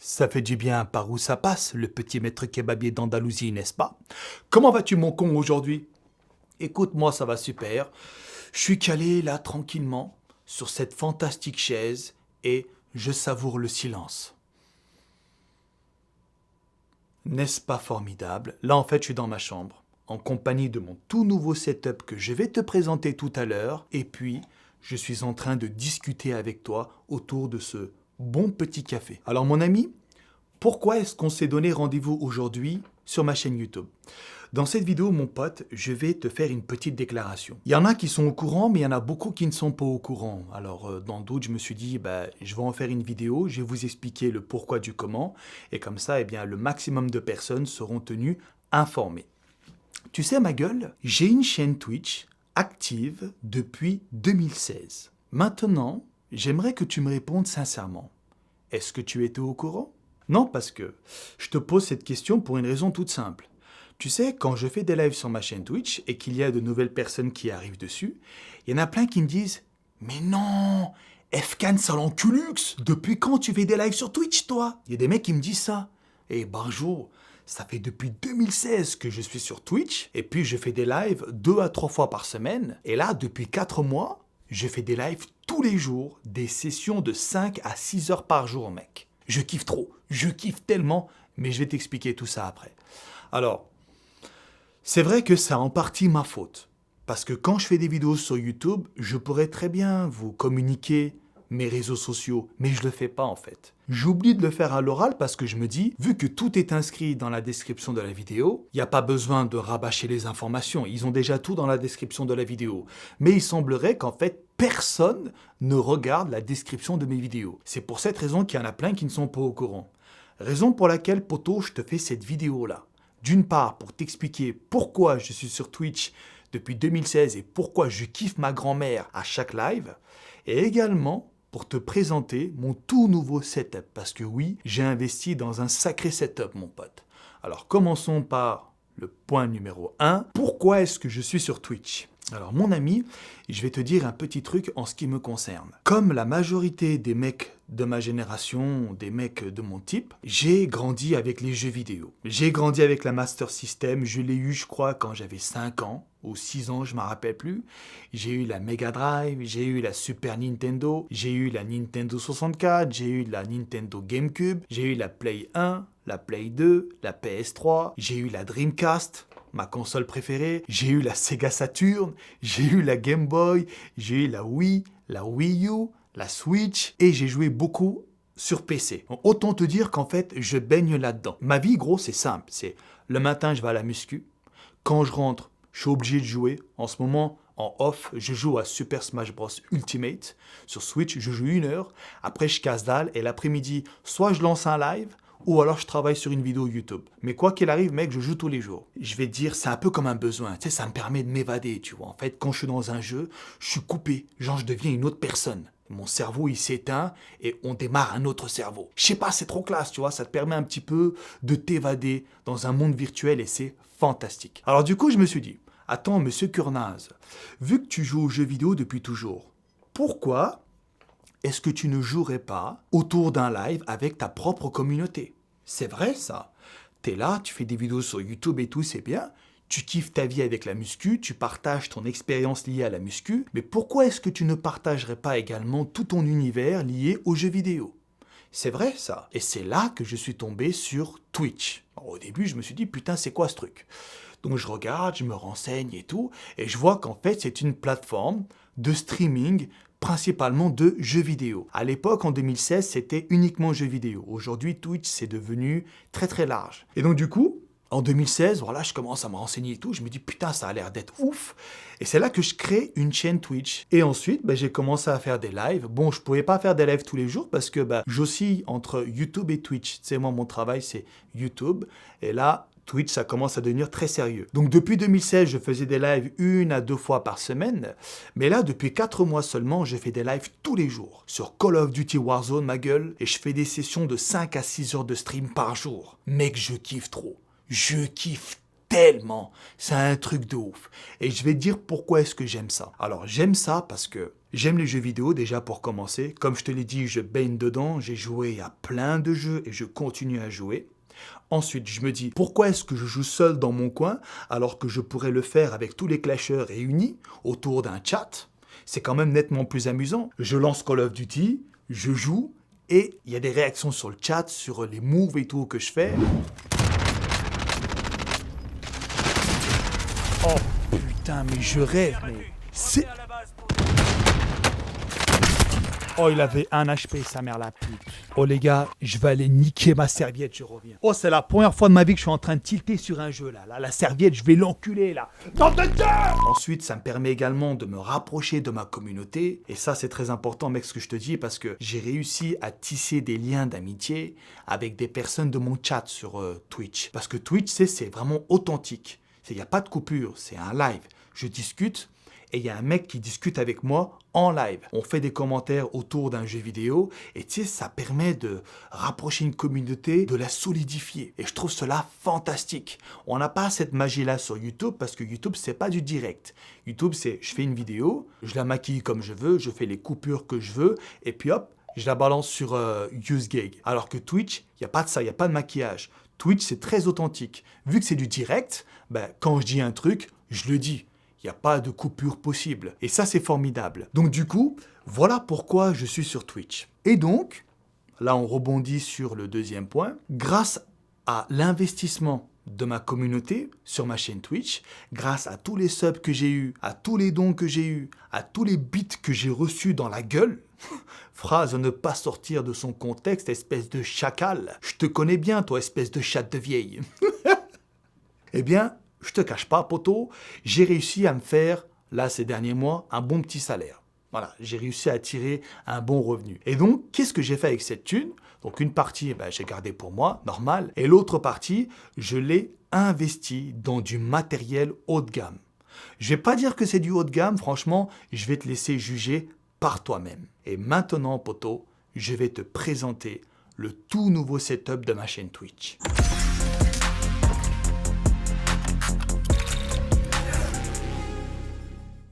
Ça fait du bien par où ça passe, le petit maître kebabier d'Andalousie, n'est-ce pas? Comment vas-tu mon con aujourd'hui? Écoute, moi ça va super. Je suis calé là tranquillement sur cette fantastique chaise et je savoure le silence. N'est-ce pas formidable? Là en fait je suis dans ma chambre, en compagnie de mon tout nouveau setup que je vais te présenter tout à l'heure, et puis je suis en train de discuter avec toi autour de ce bon petit café. Alors mon ami, pourquoi est-ce qu'on s'est donné rendez-vous aujourd'hui sur ma chaîne YouTube? Dans cette vidéo, mon pote, je vais te faire une petite déclaration. Il y en a qui sont au courant, mais il y en a beaucoup qui ne sont pas au courant. Alors, dans le doute, je me suis dit, je vais en faire une vidéo, je vais vous expliquer le pourquoi du comment, et comme ça, le maximum de personnes seront tenues informées. Tu sais, ma gueule, j'ai une chaîne Twitch active depuis 2016. Maintenant, j'aimerais que tu me répondes sincèrement. Est-ce que tu étais au courant? Non, parce que je te pose cette question pour une raison toute simple. Tu sais, quand je fais des lives sur ma chaîne Twitch et qu'il y a de nouvelles personnes qui arrivent dessus, il y en a plein qui me disent « Mais non, Fcan Salanculux, depuis quand tu fais des lives sur Twitch, toi ?» Il y a des mecs qui me disent ça. Et bonjour, ça fait depuis 2016 que je suis sur Twitch, et puis je fais des lives 2 à 3 fois par semaine, et là, depuis 4 mois, je fais des lives tous les jours, des sessions de 5 à 6 heures par jour, mec. Je kiffe trop, je kiffe tellement, mais je vais t'expliquer tout ça après. Alors, c'est vrai que c'est en partie ma faute, parce que quand je fais des vidéos sur YouTube, je pourrais très bien vous communiquer mes réseaux sociaux, mais je le fais pas en fait. J'oublie de le faire à l'oral parce que je me dis, vu que tout est inscrit dans la description de la vidéo, il n'y a pas besoin de rabâcher les informations, ils ont déjà tout dans la description de la vidéo. Mais il semblerait qu'en fait, personne ne regarde la description de mes vidéos. C'est pour cette raison qu'il y en a plein qui ne sont pas au courant. Raison pour laquelle, poto, je te fais cette vidéo-là. D'une part, pour t'expliquer pourquoi je suis sur Twitch depuis 2016 et pourquoi je kiffe ma grand-mère à chaque live, et également pour te présenter mon tout nouveau setup, parce que oui, j'ai investi dans un sacré setup, mon pote. Alors commençons par le point numéro 1. Pourquoi est-ce que je suis sur Twitch? Alors mon ami, je vais te dire un petit truc en ce qui me concerne. Comme la majorité des mecs de ma génération, des mecs de mon type, j'ai grandi avec les jeux vidéo. J'ai grandi avec la Master System, je l'ai eu je crois quand j'avais 5 ans, ou 6 ans, je ne me rappelle plus. J'ai eu la Mega Drive, j'ai eu la Super Nintendo, j'ai eu la Nintendo 64, j'ai eu la Nintendo GameCube, j'ai eu la Play 1, la Play 2, la PS3, j'ai eu la Dreamcast, ma console préférée, j'ai eu la Sega Saturn, j'ai eu la Game Boy, j'ai eu la Wii U, la Switch, et j'ai joué beaucoup sur PC. Donc, autant te dire qu'en fait, je baigne là-dedans. Ma vie, gros, c'est simple. C'est le matin, je vais à la muscu. Quand je rentre, je suis obligé de jouer. En ce moment, en off, je joue à Super Smash Bros Ultimate. Sur Switch, je joue 1 heure. Après, je casse dalle. Et l'après-midi, soit je lance un live, ou alors je travaille sur une vidéo YouTube. Mais quoi qu'il arrive, mec, je joue tous les jours. Je vais te dire, c'est un peu comme un besoin. Tu sais, ça me permet de m'évader, tu vois. En fait, quand je suis dans un jeu, je suis coupé. Genre, je deviens une autre personne. Mon cerveau, il s'éteint et on démarre un autre cerveau. Je sais pas, c'est trop classe, tu vois. Ça te permet un petit peu de t'évader dans un monde virtuel et c'est fantastique. Alors du coup, je me suis dit, attends, monsieur Kurnaz, vu que tu joues aux jeux vidéo depuis toujours, pourquoi est-ce que tu ne jouerais pas autour d'un live avec ta propre communauté? C'est vrai ça. T'es là, tu fais des vidéos sur YouTube et tout, c'est bien. Tu kiffes ta vie avec la muscu, tu partages ton expérience liée à la muscu, mais pourquoi est-ce que tu ne partagerais pas également tout ton univers lié aux jeux vidéo? C'est vrai ça. Et c'est là que je suis tombé sur Twitch. Alors, au début, je me suis dit, putain, c'est quoi ce truc? Donc je regarde, je me renseigne et tout, et je vois qu'en fait, c'est une plateforme de streaming principalement de jeux vidéo. À l'époque, en 2016, c'était uniquement jeux vidéo. Aujourd'hui, Twitch, c'est devenu très très large. Et donc du coup, en 2016, voilà, je commence à me renseigner et tout. Je me dis, putain, ça a l'air d'être ouf. Et c'est là que je crée une chaîne Twitch. Et ensuite, j'ai commencé à faire des lives. Bon, je pouvais pas faire des lives tous les jours parce que j'oscille entre YouTube et Twitch. Tu sais, moi, mon travail, c'est YouTube. Et là, Twitch, ça commence à devenir très sérieux. Donc depuis 2016, je faisais des lives 1 à 2 fois par semaine. Mais là, depuis 4 mois seulement, je fais des lives tous les jours. Sur Call of Duty Warzone, ma gueule. Et je fais des sessions de 5 à 6 heures de stream par jour. Mec, je kiffe trop. Je kiffe tellement. C'est un truc de ouf. Et je vais te dire pourquoi est-ce que j'aime ça. Alors, j'aime ça parce que j'aime les jeux vidéo déjà pour commencer. Comme je te l'ai dit, je baigne dedans. J'ai joué à plein de jeux et je continue à jouer. Ensuite, je me dis, pourquoi est-ce que je joue seul dans mon coin alors que je pourrais le faire avec tous les clasheurs réunis autour d'un chat? C'est quand même nettement plus amusant. Je lance Call of Duty, je joue et il y a des réactions sur le chat, sur les moves et tout que je fais. Oh putain, mais je rêve, mais c'est... Oh, il avait un HP, sa mère la pute. Oh les gars, je vais aller niquer ma serviette, je reviens. Oh, c'est la première fois de ma vie que je suis en train de tilter sur un jeu là. La serviette, je vais l'enculer là. Ensuite, ça me permet également de me rapprocher de ma communauté. Et ça, c'est très important, mec, ce que je te dis, parce que j'ai réussi à tisser des liens d'amitié avec des personnes de mon chat sur Twitch. Parce que Twitch, c'est vraiment authentique. Il n'y a pas de coupure, c'est un live. Je discute. Et il y a un mec qui discute avec moi en live. On fait des commentaires autour d'un jeu vidéo et tu sais, ça permet de rapprocher une communauté, de la solidifier. Et je trouve cela fantastique. On n'a pas cette magie-là sur YouTube parce que YouTube, c'est pas du direct. YouTube, c'est je fais une vidéo, je la maquille comme je veux, je fais les coupures que je veux et puis hop, je la balance sur UseGag. Alors que Twitch, il n'y a pas de ça, il n'y a pas de maquillage. Twitch, c'est très authentique. Vu que c'est du direct, ben, quand je dis un truc, je le dis. Il n'y a pas de coupure possible. Et ça, c'est formidable. Donc du coup, voilà pourquoi je suis sur Twitch. Et donc, là, on rebondit sur le deuxième point. Grâce à l'investissement de ma communauté sur ma chaîne Twitch, grâce à tous les subs que j'ai eus, à tous les dons que j'ai eus, à tous les bits que j'ai reçus dans la gueule, phrase à ne pas sortir de son contexte, espèce de chacal. Je te connais bien, toi, espèce de chatte de vieille. Eh bien, je te cache pas, poteau, j'ai réussi à me faire, là, ces derniers mois, un bon petit salaire. Voilà, j'ai réussi à tirer un bon revenu. Et donc, qu'est-ce que j'ai fait avec cette thune? Donc, une partie, j'ai gardé pour moi, normal. Et l'autre partie, je l'ai investie dans du matériel haut de gamme. Je vais pas dire que c'est du haut de gamme, franchement, je vais te laisser juger par toi-même. Et maintenant, poteau, je vais te présenter le tout nouveau setup de ma chaîne Twitch.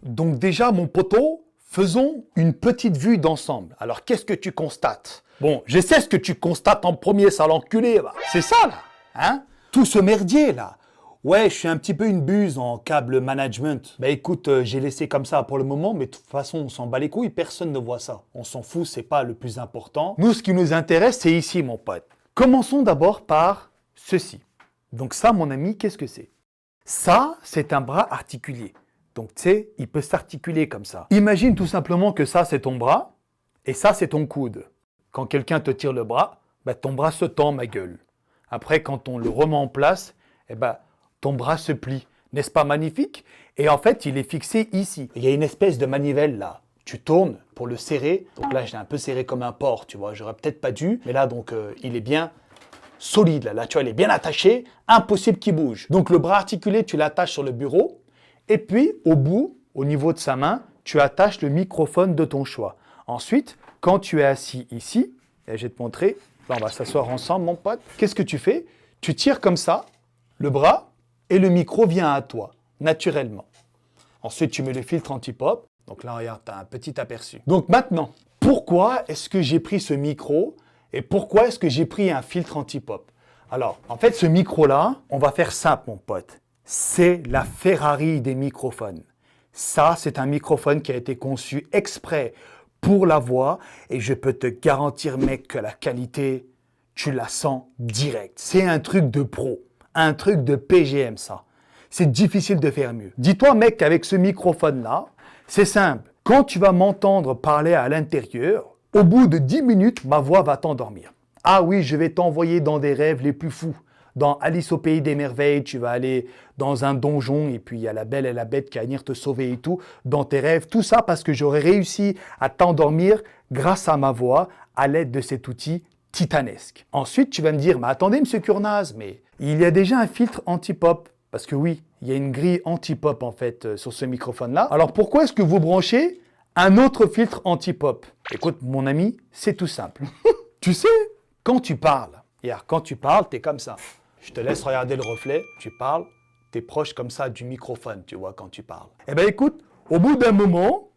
Donc déjà, mon poteau, faisons une petite vue d'ensemble. Alors, qu'est-ce que tu constates? Bon, je sais ce que tu constates en premier, sale enculé. C'est ça, là. Hein? Tout ce merdier, là. Ouais, je suis un petit peu une buse en câble management. Bah écoute, j'ai laissé comme ça pour le moment, mais de toute façon, on s'en bat les couilles, personne ne voit ça. On s'en fout, c'est pas le plus important. Nous, ce qui nous intéresse, c'est ici, mon pote. Commençons d'abord par ceci. Donc ça, mon ami, qu'est-ce que c'est? Ça, c'est un bras articulé. Donc, tu sais, il peut s'articuler comme ça. Imagine tout simplement que ça, c'est ton bras et ça, c'est ton coude. Quand quelqu'un te tire le bras, ton bras se tend, ma gueule. Après, quand on le remet en place, ton bras se plie. N'est-ce pas magnifique? Et en fait, il est fixé ici. Il y a une espèce de manivelle là. Tu tournes pour le serrer. Donc là, je l'ai un peu serré comme un porc, tu vois. J'aurais peut-être pas dû. Mais là, donc, il est bien solide. Là, tu vois, il est bien attaché. Impossible qu'il bouge. Donc, le bras articulé, tu l'attaches sur le bureau. Et puis, au bout, au niveau de sa main, tu attaches le microphone de ton choix. Ensuite, quand tu es assis ici, et je vais te montrer, là on va s'asseoir ensemble, mon pote. Qu'est-ce que tu fais? Tu tires comme ça, le bras, et le micro vient à toi, naturellement. Ensuite, tu mets le filtre anti-pop. Donc là, regarde, tu as un petit aperçu. Donc maintenant, pourquoi est-ce que j'ai pris ce micro et pourquoi est-ce que j'ai pris un filtre anti-pop? Alors, en fait, ce micro-là, on va faire simple, mon pote. C'est la Ferrari des microphones. Ça, c'est un microphone qui a été conçu exprès pour la voix et je peux te garantir, mec, que la qualité, tu la sens direct. C'est un truc de pro, un truc de PGM, ça. C'est difficile de faire mieux. Dis-toi, mec, qu'avec ce microphone-là, c'est simple. Quand tu vas m'entendre parler à l'intérieur, au bout de 10 minutes, ma voix va t'endormir. Ah oui, je vais t'envoyer dans des rêves les plus fous. Dans Alice au pays des merveilles, tu vas aller dans un donjon et puis il y a la belle et la bête qui va venir te sauver et tout. Dans tes rêves, tout ça parce que j'aurais réussi à t'endormir grâce à ma voix à l'aide de cet outil titanesque. Ensuite, tu vas me dire, mais attendez, monsieur Kurnaz, mais il y a déjà un filtre anti-pop. Parce que oui, il y a une grille anti-pop en fait sur ce microphone-là. Alors pourquoi est-ce que vous branchez un autre filtre anti-pop? Écoute, mon ami, c'est tout simple. Tu sais, quand tu parles, tu es comme ça. Je te laisse regarder le reflet, tu parles, tu es proche comme ça du microphone, tu vois, quand tu parles. Eh bien écoute, au bout d'un moment,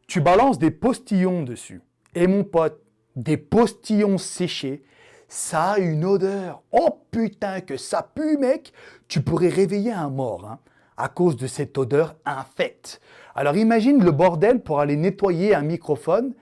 tu balances des postillons dessus. Et mon pote, des postillons séchés, ça a une odeur. Oh putain que ça pue, mec. Tu pourrais réveiller un mort, hein, à cause de cette odeur infecte. Alors imagine le bordel pour aller nettoyer un microphone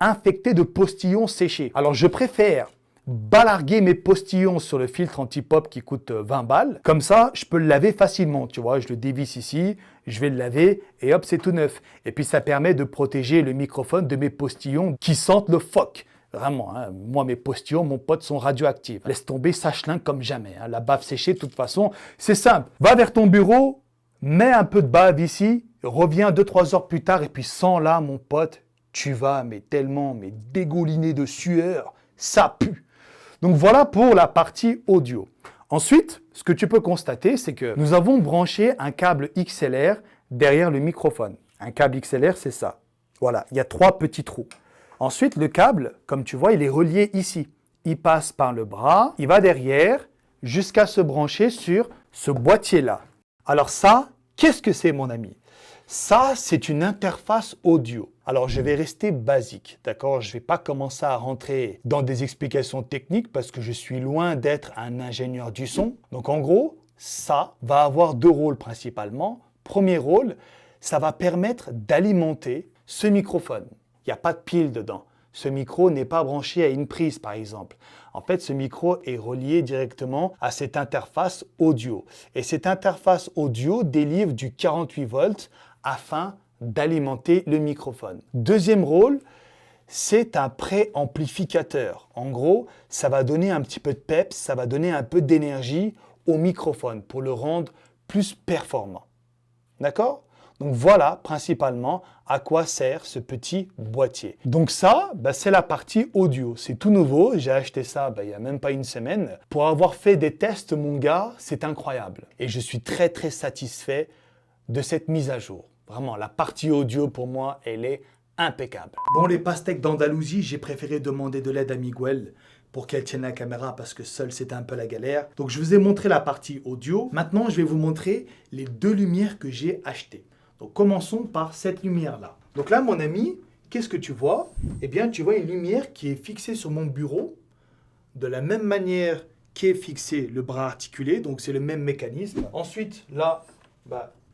infecté de postillons séchés. Alors je préfère balarguer mes postillons sur le filtre anti-pop qui coûte 20 balles. Comme ça, je peux le laver facilement. Tu vois, je le dévisse ici, je vais le laver et hop, c'est tout neuf. Et puis ça permet de protéger le microphone de mes postillons qui sentent le phoque. Vraiment, hein, moi mes postillons, mon pote, sont radioactifs. Laisse tomber, ça chlingue comme jamais. Hein. La bave séchée, de toute façon, c'est simple. Va vers ton bureau, mets un peu de bave ici, reviens 2-3 heures plus tard et puis sans là, mon pote, tu vas tellement dégouliné de sueur, ça pue. Donc voilà pour la partie audio. Ensuite, ce que tu peux constater, c'est que nous avons branché un câble XLR derrière le microphone. Un câble XLR, c'est ça. Voilà, il y a 3 petits trous. Ensuite, le câble, comme tu vois, il est relié ici. Il passe par le bras, il va derrière, jusqu'à se brancher sur ce boîtier-là. Alors ça, qu'est-ce que c'est, mon ami? Ça, c'est une interface audio. Alors, je vais rester basique, d'accord? Je ne vais pas commencer à rentrer dans des explications techniques parce que je suis loin d'être un ingénieur du son. Donc, en gros, ça va avoir 2 rôles principalement. Premier rôle, ça va permettre d'alimenter ce microphone. Il n'y a pas de pile dedans. Ce micro n'est pas branché à une prise, par exemple. En fait, ce micro est relié directement à cette interface audio. Et cette interface audio délivre du 48 volts afin d'alimenter le microphone. Deuxième rôle, c'est un préamplificateur. En gros, ça va donner un petit peu de peps, ça va donner un peu d'énergie au microphone pour le rendre plus performant. D'accord ? Donc voilà principalement à quoi sert ce petit boîtier. Donc ça, c'est la partie audio. C'est tout nouveau, j'ai acheté ça il n'y a même pas une semaine. Pour avoir fait des tests, mon gars, c'est incroyable. Et je suis très très satisfait de cette mise à jour. Vraiment, la partie audio pour moi, elle est impeccable. Bon, les pastèques d'Andalousie, j'ai préféré demander de l'aide à Miguel pour qu'elle tienne la caméra parce que seule c'était un peu la galère. Donc je vous ai montré la partie audio. Maintenant, je vais vous montrer les 2 lumières que j'ai achetées. Donc commençons par cette lumière-là. Donc là, mon ami, qu'est-ce que tu vois? Eh bien, tu vois une lumière qui est fixée sur mon bureau de la même manière qu'est fixé le bras articulé. Donc c'est le même mécanisme. Ensuite, là,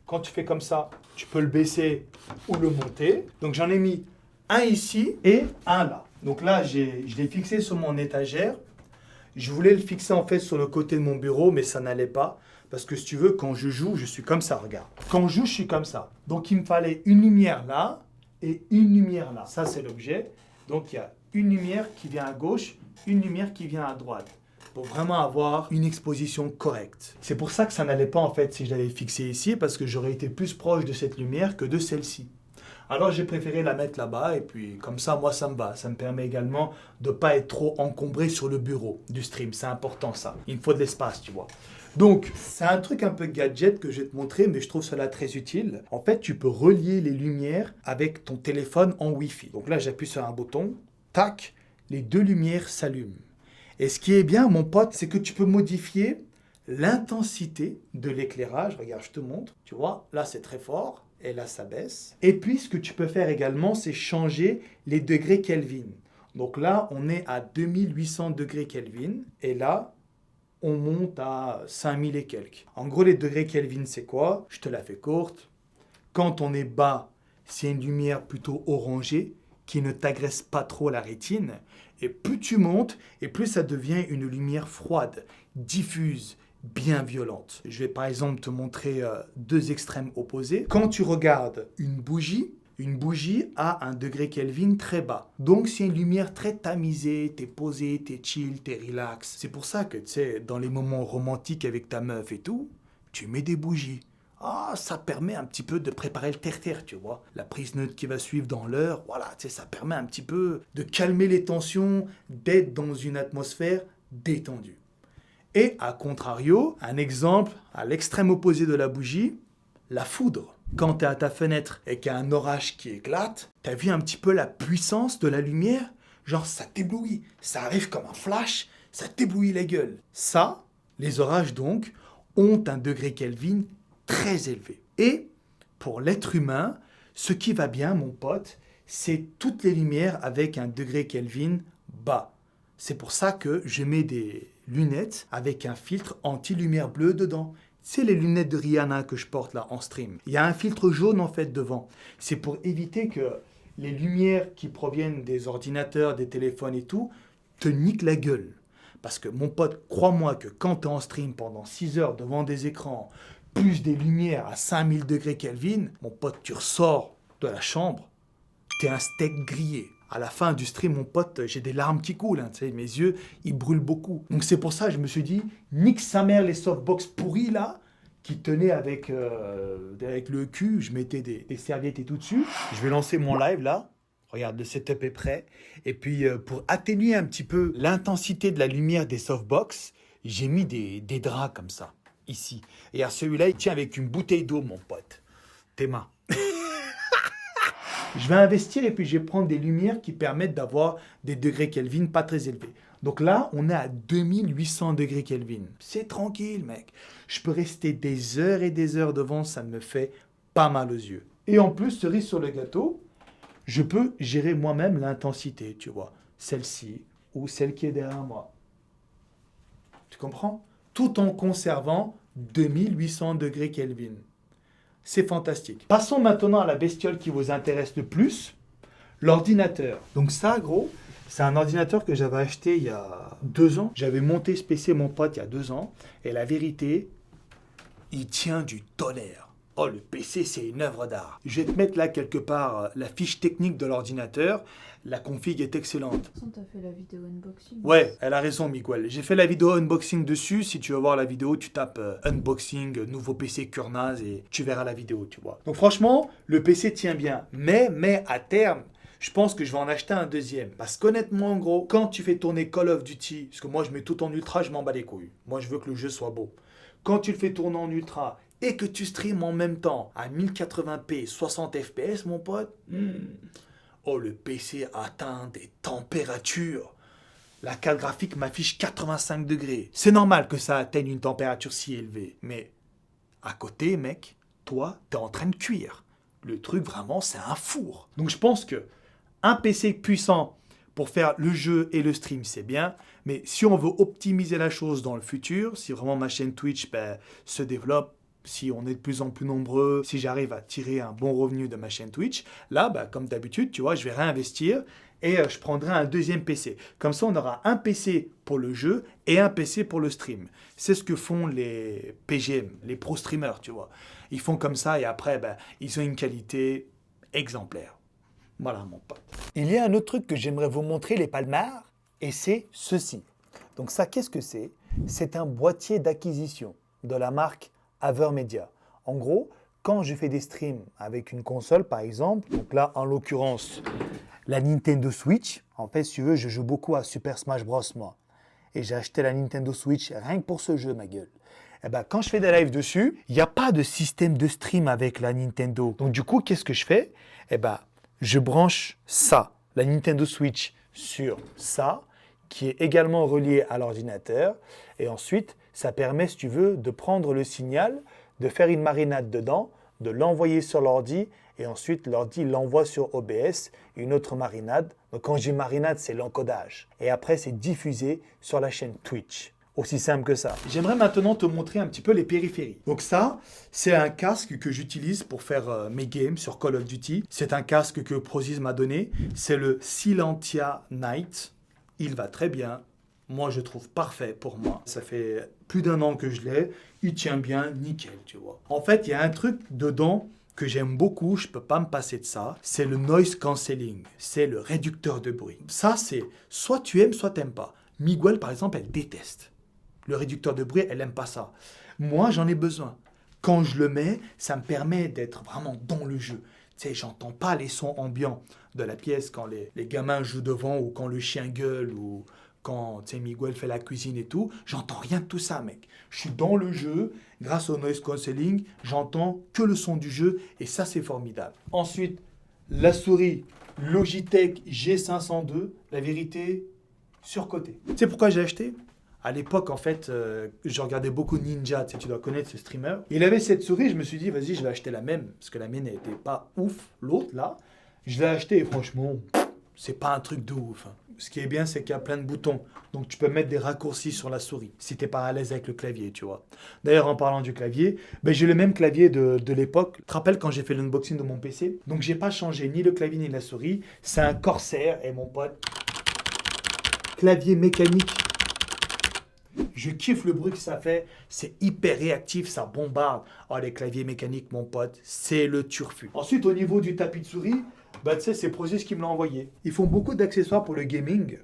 quand tu fais comme ça, tu peux le baisser ou le monter. Donc j'en ai mis un ici et un là. Donc là, je l'ai fixé sur mon étagère. Je voulais le fixer en fait sur le côté de mon bureau, mais ça n'allait pas. Parce que si tu veux, quand je joue, je suis comme ça, regarde. Quand je joue, je suis comme ça. Donc il me fallait une lumière là et une lumière là. Ça, c'est l'objet. Donc il y a une lumière qui vient à gauche, une lumière qui vient à droite. Pour vraiment avoir une exposition correcte. C'est pour ça que ça n'allait pas en fait si je l'avais fixé ici, parce que j'aurais été plus proche de cette lumière que de celle-ci. Alors j'ai préféré la mettre là-bas et puis comme ça, moi ça me va. Ça me permet également de ne pas être trop encombré sur le bureau du stream. C'est important ça. Il me faut de l'espace, tu vois. Donc, c'est un truc un peu gadget que je vais te montrer, mais je trouve cela très utile. En fait, tu peux relier les lumières avec ton téléphone en Wi-Fi. Donc là, j'appuie sur un bouton, tac, les 2 lumières s'allument. Et ce qui est bien, mon pote, c'est que tu peux modifier l'intensité de l'éclairage. Regarde, je te montre. Tu vois, là, c'est très fort. Et là, ça baisse. Et puis, ce que tu peux faire également, c'est changer les degrés Kelvin. Donc là, on est à 2800 degrés Kelvin. Et là, on monte à 5000 et quelques. En gros, les degrés Kelvin, c'est quoi? Je te la fais courte. Quand on est bas, c'est une lumière plutôt orangée qui ne t'agresse pas trop la rétine. Et plus tu montes, et plus ça devient une lumière froide, diffuse, bien violente. Je vais par exemple te montrer 2 extrêmes opposés. Quand tu regardes une bougie a un degré Kelvin très bas. Donc c'est une lumière très tamisée, t'es posé, t'es chill, t'es relax. C'est pour ça que tu sais, dans les moments romantiques avec ta meuf et tout, tu mets des bougies. Ah, ça permet un petit peu de préparer le terre-terre, tu vois. La prise neutre qui va suivre dans l'heure, voilà, tu sais, ça permet un petit peu de calmer les tensions, d'être dans une atmosphère détendue. Et à contrario, un exemple à l'extrême opposé de la bougie, la foudre. Quand tu es à ta fenêtre et qu'il y a un orage qui éclate, tu as vu un petit peu la puissance de la lumière? Genre, ça t'éblouit, ça arrive comme un flash, ça t'éblouit la gueule. Ça, les orages donc, ont un degré Kelvin très élevé. Et pour l'être humain, ce qui va bien, mon pote, c'est toutes les lumières avec un degré Kelvin bas. C'est pour ça que je mets des lunettes avec un filtre anti-lumière bleue dedans. C'est les lunettes de Rihanna que je porte là en stream. Il y a un filtre jaune en fait devant. C'est pour éviter que les lumières qui proviennent des ordinateurs, des téléphones et tout, te niquent la gueule. Parce que mon pote, crois-moi que quand tu es en stream pendant 6 heures devant des écrans, plus des lumières à 5000 degrés Kelvin, mon pote, tu ressors de la chambre, t'es un steak grillé. À la fin du stream, mon pote, j'ai des larmes qui coulent. Tu sais, mes yeux, ils brûlent beaucoup. Donc c'est pour ça que je me suis dit, nique sa mère les softbox pourris là, qui tenaient avec le cul. Je mettais des serviettes et tout dessus. Je vais lancer mon live là. Regarde, le setup est prêt. Et puis, pour atténuer un petit peu l'intensité de la lumière des softbox, j'ai mis des draps comme ça, ici. Et à celui-là, il tient avec une bouteille d'eau, mon pote. Tes mains. Je vais investir et puis je vais prendre des lumières qui permettent d'avoir des degrés Kelvin pas très élevés. Donc là, on est à 2800 degrés Kelvin. C'est tranquille, mec. Je peux rester des heures et des heures devant, ça me fait pas mal aux yeux. Et en plus, cerise sur le gâteau, je peux gérer moi-même l'intensité, tu vois. Celle-ci ou celle qui est derrière moi. Tu comprends? Tout en conservant 2800 degrés Kelvin. C'est fantastique. Passons maintenant à la bestiole qui vous intéresse le plus, l'ordinateur. Donc ça, gros, c'est un ordinateur que j'avais acheté il y a 2 ans. J'avais monté ce PC, mon pote, il y a 2 ans. Et la vérité, il tient du tonnerre. Oh, le PC, c'est une œuvre d'art. Je vais te mettre là quelque part la fiche technique de l'ordinateur. La config est excellente. De toute façon, t'as fait la vidéo unboxing. Ouais, elle a raison, Miguel. J'ai fait la vidéo unboxing dessus. Si tu veux voir la vidéo, tu tapes unboxing, nouveau PC Kurnaz et tu verras la vidéo, tu vois. Donc franchement, le PC tient bien. Mais à terme, je pense que je vais en acheter un deuxième. Parce qu'honnêtement, en gros, quand tu fais tourner Call of Duty, parce que moi je mets tout en ultra, je m'en bats les couilles. Moi je veux que le jeu soit beau. Quand tu le fais tourner en ultra et que tu streams en même temps à 1080p, 60 fps, mon pote, oh, le PC atteint des températures. La carte graphique m'affiche 85 degrés. C'est normal que ça atteigne une température si élevée. Mais à côté, mec, toi, t'es en train de cuire. Le truc, vraiment, c'est un four. Donc je pense que un PC puissant pour faire le jeu et le stream, c'est bien. Mais si on veut optimiser la chose dans le futur, si vraiment ma chaîne Twitch se développe, si on est de plus en plus nombreux, si j'arrive à tirer un bon revenu de ma chaîne Twitch, là, comme d'habitude, tu vois, je vais réinvestir et je prendrai un deuxième PC. Comme ça, on aura un PC pour le jeu et un PC pour le stream. C'est ce que font les PGM, les pro streamers, tu vois. Ils font comme ça et après, ils ont une qualité exemplaire. Voilà, mon pote. Il y a un autre truc que j'aimerais vous montrer, les palmards, et c'est ceci. Donc ça, qu'est-ce que c'est? C'est un boîtier d'acquisition de la marque Avermedia. En gros, quand je fais des streams avec une console, par exemple, donc là, en l'occurrence, la Nintendo Switch, en fait, si tu veux, je joue beaucoup à Super Smash Bros, moi. Et j'ai acheté la Nintendo Switch rien que pour ce jeu, ma gueule. Et quand je fais des lives dessus, il n'y a pas de système de stream avec la Nintendo. Donc du coup, qu'est-ce que je fais? Je branche ça, la Nintendo Switch, sur ça, qui est également relié à l'ordinateur. Et ensuite, ça permet, si tu veux, de prendre le signal, de faire une marinade dedans, de l'envoyer sur l'ordi, et ensuite l'ordi l'envoie sur OBS, une autre marinade. Donc quand je dis marinade, c'est l'encodage. Et après, c'est diffusé sur la chaîne Twitch. Aussi simple que ça. J'aimerais maintenant te montrer un petit peu les périphéries. Donc ça, c'est un casque que j'utilise pour faire mes games sur Call of Duty. C'est un casque que Prozis m'a donné. C'est le Silentia Night. Il va très bien. Moi, je trouve parfait pour moi. Ça fait plus d'1 an que je l'ai. Il tient bien, nickel, tu vois. En fait, il y a un truc dedans que j'aime beaucoup, je ne peux pas me passer de ça. C'est le noise cancelling. C'est le réducteur de bruit. Ça, c'est soit tu aimes, soit tu n'aimes pas. Miguel, par exemple, elle déteste. Le réducteur de bruit, elle n'aime pas ça. Moi, j'en ai besoin. Quand je le mets, ça me permet d'être vraiment dans le jeu. Tu sais, j'entends pas les sons ambiants de la pièce quand les gamins jouent devant ou quand le chien gueule ou quand Miguel fait la cuisine et tout. J'entends rien de tout ça, mec. Je suis dans le jeu. Grâce au noise cancelling, j'entends que le son du jeu et ça, c'est formidable. Ensuite, la souris Logitech G502. La vérité, surcotée. Tu sais pourquoi j'ai acheté? À l'époque, en fait, je regardais beaucoup Ninja, tu sais, tu dois connaître ce streamer. Il avait cette souris, je me suis dit, vas-y, je vais acheter la même, parce que la mienne n'était pas ouf, l'autre, là. Je l'ai acheté et franchement, c'est pas un truc de ouf, hein. Ce qui est bien, c'est qu'il y a plein de boutons, donc tu peux mettre des raccourcis sur la souris, si t'es pas à l'aise avec le clavier, tu vois. D'ailleurs, en parlant du clavier, ben, j'ai le même clavier de l'époque. Tu te rappelles quand j'ai fait l'unboxing de mon PC? Donc j'ai pas changé ni le clavier ni la souris, c'est un Corsair, et mon pote, clavier mécanique. Je kiffe le bruit que ça fait, c'est hyper réactif, ça bombarde. Oh, les claviers mécaniques, mon pote, c'est le turfu. Ensuite, au niveau du tapis de souris, bah, tu sais, c'est Prozis qui me l'a envoyé. Ils font beaucoup d'accessoires pour le gaming.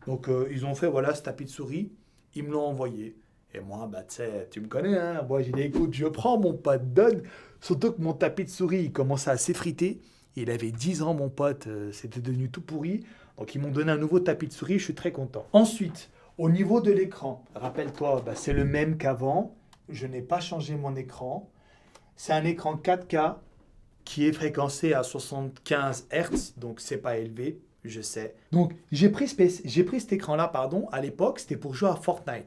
Donc, ils ont fait, voilà, ce tapis de souris, ils me l'ont envoyé. Et moi, bah, tu sais, tu me connais, hein. Moi, j'ai dit, écoute, je prends mon pote, donne. Surtout que mon tapis de souris, il commençait à s'effriter. Il avait 10 ans, mon pote, c'était devenu tout pourri. Donc, ils m'ont donné un nouveau tapis de souris, je suis très content. Ensuite, au niveau de l'écran, rappelle-toi, bah, c'est le même qu'avant. Je n'ai pas changé mon écran. C'est un écran 4K qui est fréquencé à 75 Hz, donc c'est pas élevé, je sais. Donc j'ai pris cet écran-là, pardon, à l'époque, c'était pour jouer à Fortnite.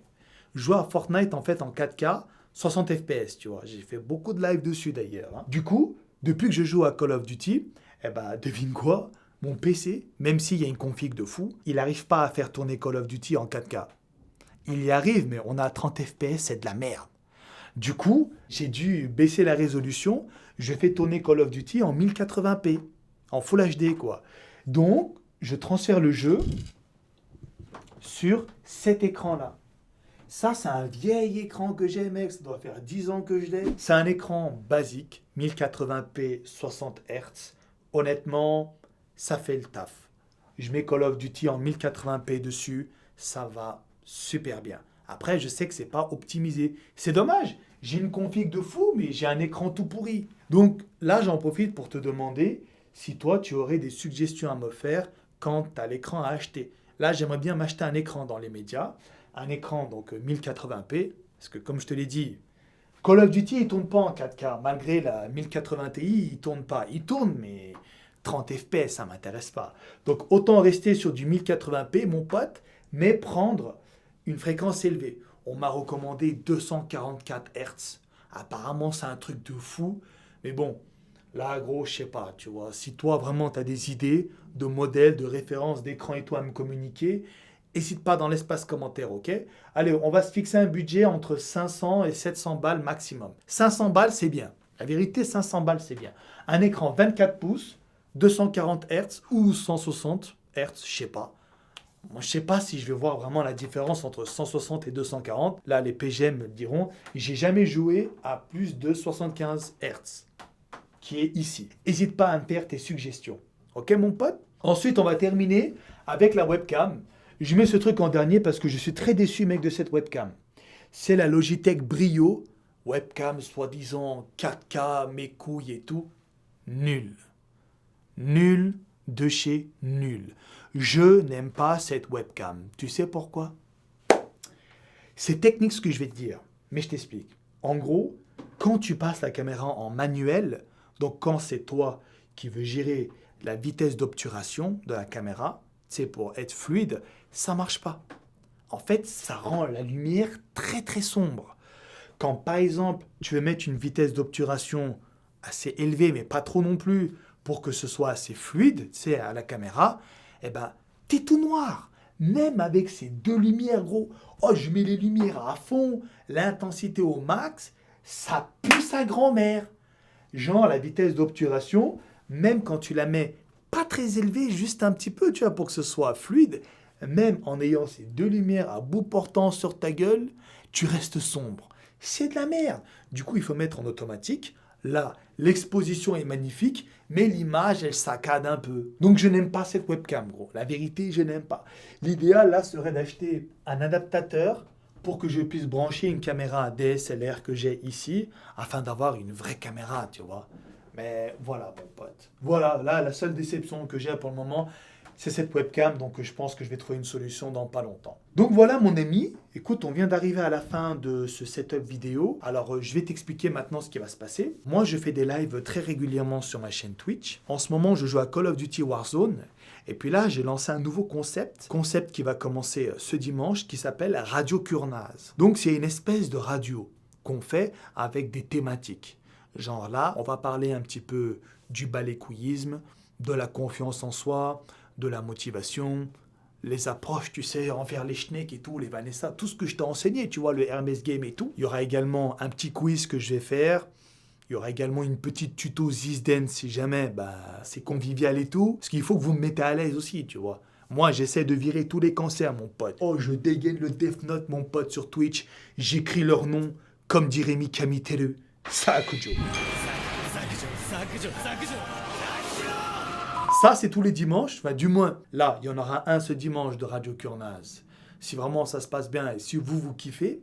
Jouer à Fortnite en fait en 4K, 60 FPS, tu vois. J'ai fait beaucoup de live dessus d'ailleurs, hein. Du coup, depuis que je joue à Call of Duty, eh ben, devine quoi? Mon PC, même s'il y a une config de fou, il n'arrive pas à faire tourner Call of Duty en 4K. Il y arrive, mais on a 30 FPS, c'est de la merde. Du coup, j'ai dû baisser la résolution. Je fais tourner Call of Duty en 1080p, en Full HD, quoi. Donc, je transfère le jeu sur cet écran-là. Ça, c'est un vieil écran que j'ai, mec. Ça doit faire 10 ans que je l'ai. C'est un écran basique, 1080p, 60 Hz. Honnêtement, ça fait le taf. Je mets Call of Duty en 1080p dessus, ça va super bien. Après, je sais que c'est pas optimisé. C'est dommage, j'ai une config de fou, mais j'ai un écran tout pourri. Donc là, j'en profite pour te demander si toi, tu aurais des suggestions à me faire quant à l'écran à acheter. Là, j'aimerais bien m'acheter un écran dans les médias, un écran donc 1080p, parce que comme je te l'ai dit, Call of Duty, il tourne pas en 4K. Malgré la 1080 Ti, il tourne pas. Il tourne, mais 30 FPS, ça m'intéresse pas. Donc autant rester sur du 1080p, mon pote, mais prendre une fréquence élevée. On m'a recommandé 244 Hz. Apparemment, c'est un truc de fou. Mais bon, là, gros, je sais pas, tu vois. Si toi, vraiment, tu as des idées de modèles, de références, d'écran et tout à me communiquer, n'hésite pas dans l'espace commentaire, ok? Allez, on va se fixer un budget entre 500 et 700 balles maximum. 500 balles, c'est bien. La vérité, 500 balles, c'est bien. Un écran 24 pouces, 240 Hz ou 160 Hz, je sais pas. Moi, je sais pas si je vais voir vraiment la différence entre 160 et 240. Là, les PGM me le diront. J'ai jamais joué à plus de 75 Hz, qui est ici. N'hésite pas à me faire tes suggestions. Ok, mon pote? Ensuite, on va terminer avec la webcam. Je mets ce truc en dernier parce que je suis très déçu, mec, de cette webcam. C'est la Logitech Brio. Webcam, soi-disant 4K, mes couilles et tout. Nul. Nul de chez nul. Je n'aime pas cette webcam. Tu sais pourquoi? C'est technique ce que je vais te dire, mais je t'explique. En gros, quand tu passes la caméra en manuel, donc quand c'est toi qui veux gérer la vitesse d'obturation de la caméra, c'est pour être fluide, ça marche pas. En fait, ça rend la lumière très très sombre. Quand par exemple, tu veux mettre une vitesse d'obturation assez élevée, mais pas trop non plus, pour que ce soit assez fluide, tu sais, à la caméra, eh ben, t'es tout noir. Même avec ces deux lumières, gros. Oh, je mets les lumières à fond, l'intensité au max, ça pue sa grand-mère. Genre, la vitesse d'obturation, même quand tu la mets pas très élevée, juste un petit peu, tu vois, pour que ce soit fluide, même en ayant ces deux lumières à bout portant sur ta gueule, tu restes sombre. C'est de la merde. Du coup, il faut mettre en automatique. Là, l'exposition est magnifique, mais l'image, elle saccade un peu. Donc, je n'aime pas cette webcam, gros. La vérité, je n'aime pas. L'idéal, là, serait d'acheter un adaptateur pour que je puisse brancher une caméra DSLR que j'ai ici, afin d'avoir une vraie caméra, tu vois. Mais voilà, mon pote. Voilà, là, la seule déception que j'ai pour le moment, c'est cette webcam, donc je pense que je vais trouver une solution dans pas longtemps. Donc voilà mon ami, écoute, on vient d'arriver à la fin de ce setup vidéo. Alors je vais t'expliquer maintenant ce qui va se passer. Moi je fais des lives très régulièrement sur ma chaîne Twitch. En ce moment je joue à Call of Duty Warzone Et puis là, j'ai lancé un nouveau concept qui va commencer ce dimanche, qui s'appelle Radio Kurnaz. Donc c'est une espèce de radio qu'on fait avec des thématiques. Genre là, on va parler un petit peu du balécouillisme, de la confiance en soi, de la motivation, les approches, tu sais, envers les schnecks et tout, les Vanessa, tout ce que je t'ai enseigné, tu vois, le Hermès Game et tout. Il y aura également un petit quiz que je vais faire. Il y aura également une petite tuto Zizden si jamais c'est convivial et tout. Parce qu'il faut que vous me mettez à l'aise aussi, tu vois. Moi, j'essaie de virer tous les cancers, mon pote. Oh, je dégaine le Death Note, mon pote, sur Twitch. J'écris leur nom, comme dirait Mikami Teru. Sakujo. Ça, c'est tous les dimanches. Enfin, du moins, là, il y en aura un ce dimanche de Radio Kurnaz. Si vraiment ça se passe bien et si vous kiffez,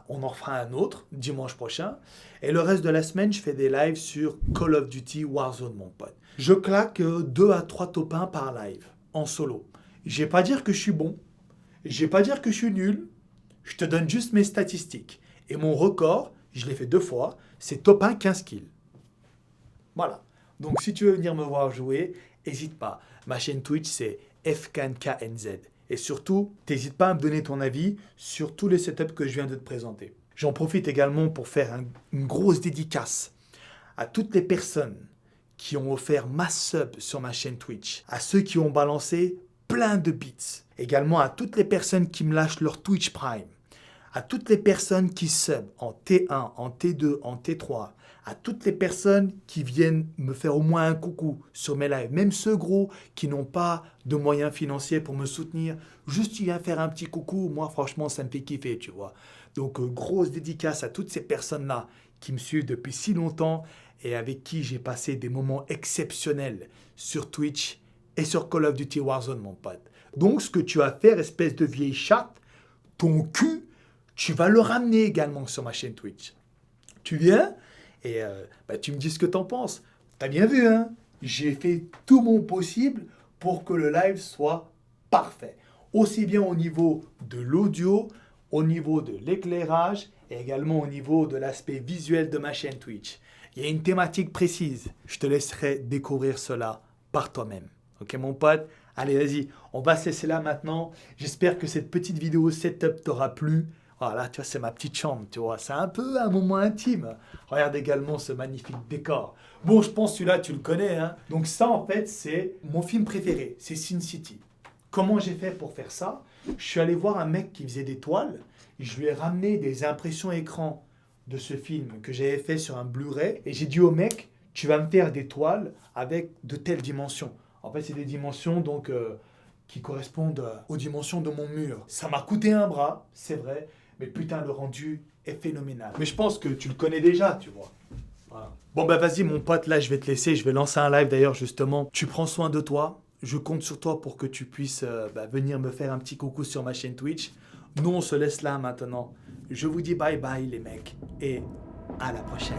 on en fera un autre dimanche prochain. Et le reste de la semaine, je fais des lives sur Call of Duty Warzone, mon pote. Je claque 2 à 3 top 1 par live, en solo. Je vais pas dire que je suis bon. Je vais pas dire que je suis nul. Je te donne juste mes statistiques. Et mon record, je l'ai fait 2 fois, c'est top 1 15 kills. Voilà. Donc si tu veux venir me voir jouer, n'hésite pas. Ma chaîne Twitch, c'est FKNKNZ. Et surtout, n'hésite pas à me donner ton avis sur tous les setups que je viens de te présenter. J'en profite également pour faire une grosse dédicace à toutes les personnes qui ont offert ma sub sur ma chaîne Twitch, à ceux qui ont balancé plein de bits, également à toutes les personnes qui me lâchent leur Twitch Prime, à toutes les personnes qui sub en T1, en T2, en T3, à toutes les personnes qui viennent me faire au moins un coucou sur mes lives, même ceux gros qui n'ont pas de moyens financiers pour me soutenir, juste tu viens faire un petit coucou, moi franchement ça me fait kiffer, tu vois. Donc grosse dédicace à toutes ces personnes-là qui me suivent depuis si longtemps et avec qui j'ai passé des moments exceptionnels sur Twitch et sur Call of Duty Warzone, mon pote. Donc ce que tu vas faire, espèce de vieille chatte, ton cul, tu vas le ramener également sur ma chaîne Twitch. Tu viens et tu me dis ce que t'en penses. T'as bien vu, hein? J'ai fait tout mon possible pour que le live soit parfait. Aussi bien au niveau de l'audio, au niveau de l'éclairage et également au niveau de l'aspect visuel de ma chaîne Twitch. Il y a une thématique précise. Je te laisserai découvrir cela par toi-même. Ok, mon pote? Allez, vas-y, on va se laisser là maintenant. J'espère que cette petite vidéo setup t'aura plu. Voilà, tu vois, c'est ma petite chambre, tu vois. C'est un peu un moment intime. Regarde également ce magnifique décor. Bon, je pense celui-là, tu le connais, hein. Donc ça, en fait, c'est mon film préféré. C'est Sin City. Comment j'ai fait pour faire ça? Je suis allé voir un mec qui faisait des toiles. Je lui ai ramené des impressions écran de ce film que j'avais fait sur un Blu-ray. Et j'ai dit au mec, tu vas me faire des toiles avec de telles dimensions. En fait, c'est des dimensions, donc, qui correspondent aux dimensions de mon mur. Ça m'a coûté un bras, c'est vrai. Mais putain, le rendu est phénoménal. Mais je pense que tu le connais déjà, tu vois. Voilà. Bon, vas-y, mon pote, là, je vais te laisser. Je vais lancer un live, d'ailleurs, justement. Tu prends soin de toi. Je compte sur toi pour que tu puisses venir me faire un petit coucou sur ma chaîne Twitch. Nous, on se laisse là, maintenant. Je vous dis bye bye, les mecs. Et à la prochaine.